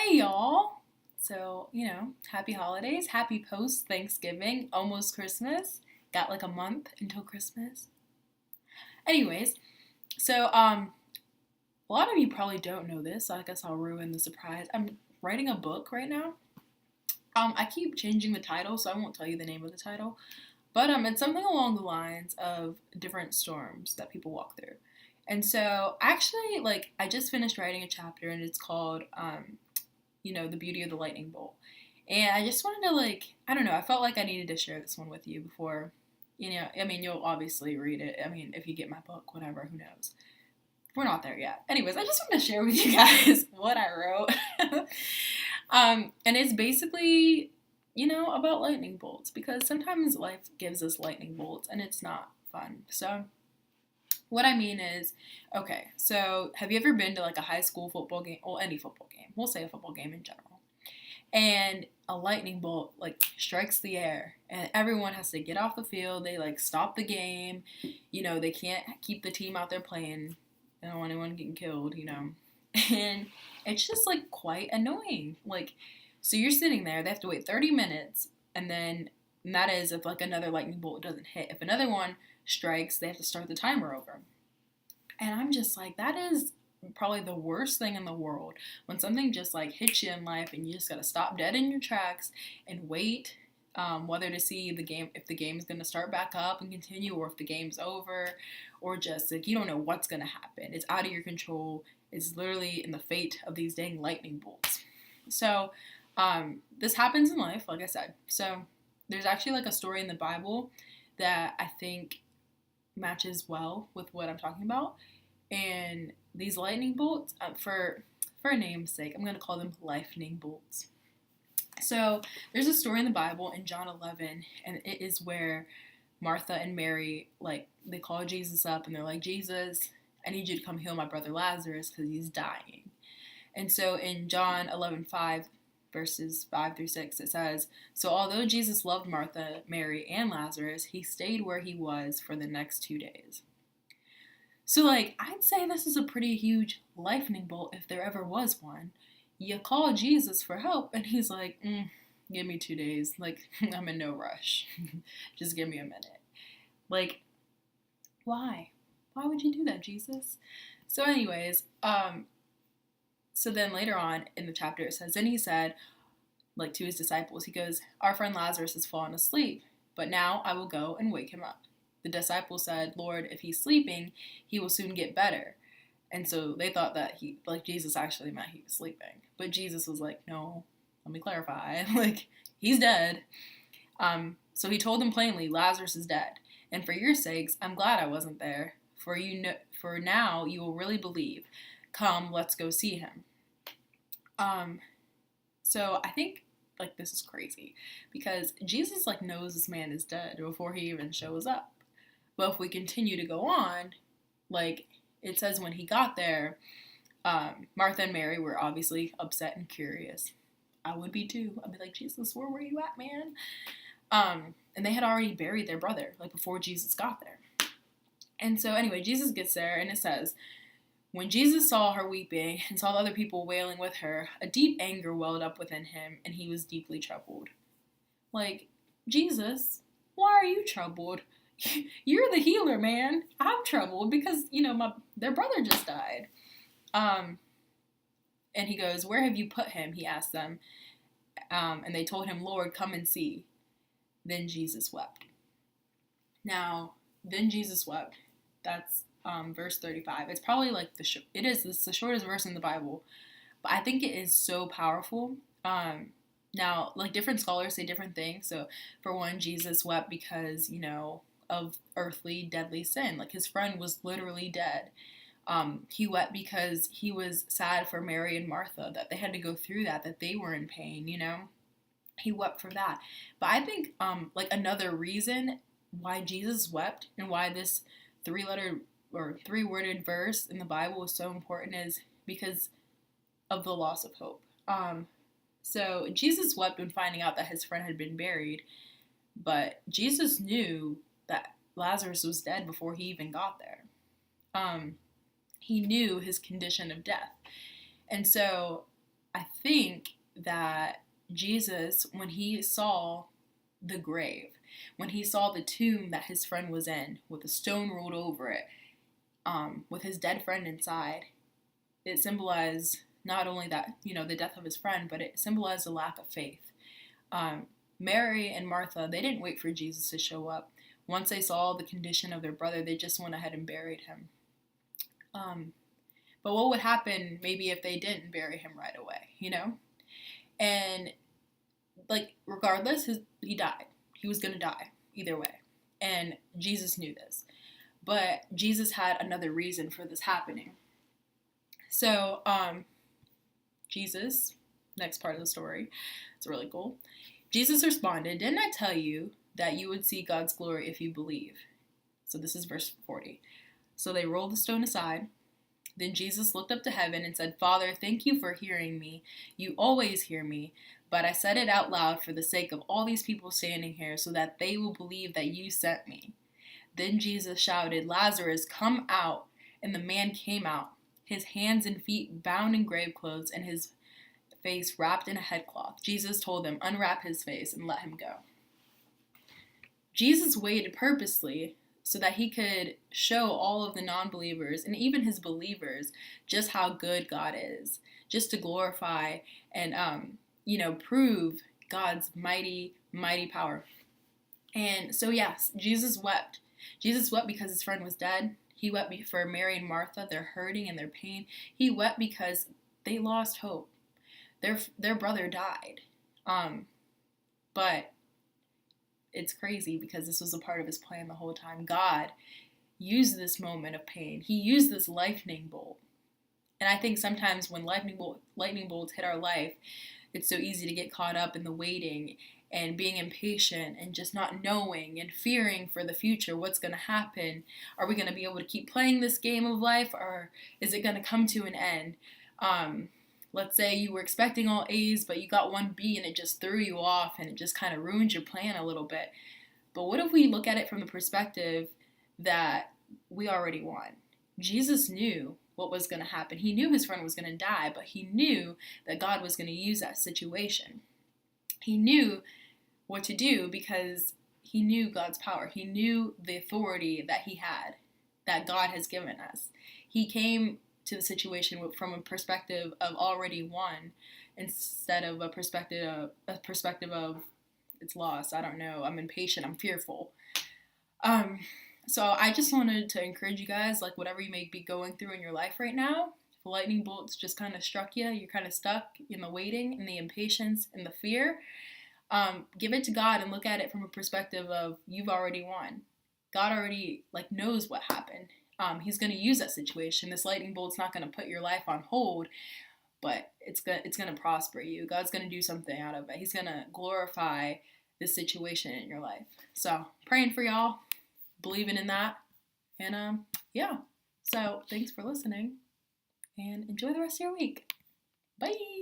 Hey y'all! So, happy holidays, happy post Thanksgiving, almost Christmas. Got like a month until Christmas. Anyways, so a lot of you probably don't know this, so I guess I'll ruin the surprise. I'm writing a book right now. I keep changing the title, so I won't tell you the name of the title. But it's something along the lines of different storms that people walk through. And so actually, like, I just finished writing a chapter and it's called The Beauty of the Lightning Bolt. And I just wanted to, I don't know, I felt like I needed to share this one with you before, I mean, you'll obviously read it. I mean, if you get my book, whatever, who knows. We're not there yet. Anyways, I just want to share with you guys what I wrote. And it's basically, about lightning bolts because sometimes life gives us lightning bolts and it's not fun. So, what I mean is, okay, so have you ever been to like a high school football game, or any football game? We'll say a football game in general. And a lightning bolt like strikes the air and everyone has to get off the field. They like stop the game. They can't keep the team out there playing. They don't want anyone getting killed. And it's just like quite annoying. Like, so you're sitting there, they have to wait 30 minutes, and that is if like another lightning bolt doesn't hit. If another one strikes, they have to start the timer over. And I'm just like, that is probably the worst thing in the world. When something just like hits you in life and you just gotta stop dead in your tracks and wait, whether to see the game, if the game's gonna start back up and continue, or if the game's over, or just like you don't know what's gonna happen. It's out of your control. It's literally in the fate of these dang lightning bolts. So, this happens in life, like I said. So, there's actually like a story in the Bible that I think matches well with what I'm talking about. And these lightning bolts, for a name's sake, I'm going to call them lightning bolts. So there's a story in the Bible in John 11, and it is where Martha and Mary, like, they call Jesus up and they're like, Jesus, I need you to come heal my brother Lazarus because he's dying. And so in John 11:5, verses 5 through 6, it says, so although Jesus loved Martha, Mary, and Lazarus, he stayed where he was for the next 2 days. So, like, I'd say this is a pretty huge lightning bolt if there ever was one. You call Jesus for help, and he's like, give me 2 days. Like, I'm in no rush. Just give me a minute. Like, why? Why would you do that, Jesus? So, anyways, so then later on in the chapter it says, then he said, like, to his disciples, he goes, our friend Lazarus has fallen asleep, but now I will go and wake him up. The disciples said, Lord, if he's sleeping, he will soon get better. And so they thought that Jesus actually meant he was sleeping. But Jesus was like, no, let me clarify. Like, he's dead. So he told them plainly, Lazarus is dead. And for your sakes, I'm glad I wasn't there. For now you will really believe. Come, let's go see him. So I think, like, this is crazy. Because Jesus, like, knows this man is dead before he even shows up. But if we continue to go on, like, it says when he got there, Martha and Mary were obviously upset and curious. I would be too. I'd be like, Jesus, where were you at, man? And they had already buried their brother, like, before Jesus got there. And so, anyway, Jesus gets there, and it says, when Jesus saw her weeping and saw the other people wailing with her, a deep anger welled up within him, and he was deeply troubled. Like, Jesus, why are you troubled? You're the healer, man. I'm troubled because, their brother just died. And he goes, where have you put him? He asked them. And they told him, Lord, come and see. Then Jesus wept. Now, then Jesus wept. That's verse 35. It's probably like it's the shortest verse in the Bible. But I think it is so powerful. Now, like, different scholars say different things. So, for one, Jesus wept because, of earthly deadly sin. Like, his friend was literally dead. He wept because he was sad for Mary and Martha, that they had to go through that they were in pain, He wept for that. But I think, like, another reason why Jesus wept and why this three-worded verse in the Bible is so important is because of the loss of hope. So Jesus wept when finding out that his friend had been buried, but Jesus knew that Lazarus was dead before he even got there. He knew his condition of death. And so I think that Jesus, when he saw the grave, when he saw the tomb that his friend was in with a stone rolled over it, with his dead friend inside, it symbolized not only that, the death of his friend, but it symbolized a lack of faith. Mary and Martha, they didn't wait for Jesus to show up. Once they saw the condition of their brother, they just went ahead and buried him. But what would happen maybe if they didn't bury him right away, And, regardless, he died. He was going to die either way. And Jesus knew this. But Jesus had another reason for this happening. So, Jesus, next part of the story, it's really cool. Jesus responded, "Didn't I tell you that you would see God's glory if you believe?" So this is verse 40. So they rolled the stone aside. Then Jesus looked up to heaven and said, "Father, thank you for hearing me. You always hear me, but I said it out loud for the sake of all these people standing here so that they will believe that you sent me." Then Jesus shouted, "Lazarus, come out." And the man came out, his hands and feet bound in grave clothes and his face wrapped in a headcloth. Jesus told them, "Unwrap his face and let him go." Jesus waited purposely so that he could show all of the non-believers and even his believers just how good God is, just to glorify and, prove God's mighty, mighty power. And so, yes, Jesus wept. Jesus wept because his friend was dead. He wept for Mary and Martha, their hurting and their pain. He wept because they lost hope. Their brother died. But it's crazy because this was a part of his plan the whole time. God used this moment of pain. He used this lightning bolt. And I think sometimes when lightning bolts hit our life, it's so easy to get caught up in the waiting and being impatient and just not knowing and fearing for the future. What's going to happen? Are we going to be able to keep playing this game of life, or is it going to come to an end? Let's say you were expecting all A's, but you got one B and it just threw you off and it just kind of ruined your plan a little bit. But what if we look at it from the perspective that we already won? Jesus knew what was going to happen. He knew his friend was going to die, but he knew that God was going to use that situation. He knew what to do because he knew God's power. He knew the authority that he had, that God has given us. He came to the situation from a perspective of already won instead of a perspective of it's lost. I don't know. I'm impatient. I'm fearful. So I just wanted to encourage you guys, whatever you may be going through in your life right now, if lightning bolts just kind of struck you, you're kind of stuck in the waiting and the impatience and the fear, give it to God and look at it from a perspective of you've already won. God already knows what happened. He's going to use that situation. This lightning bolt's not going to put your life on hold, but it's going to prosper you. God's going to do something out of it. He's going to glorify this situation in your life. So praying for y'all, believing in that, and yeah. So thanks for listening, and enjoy the rest of your week. Bye.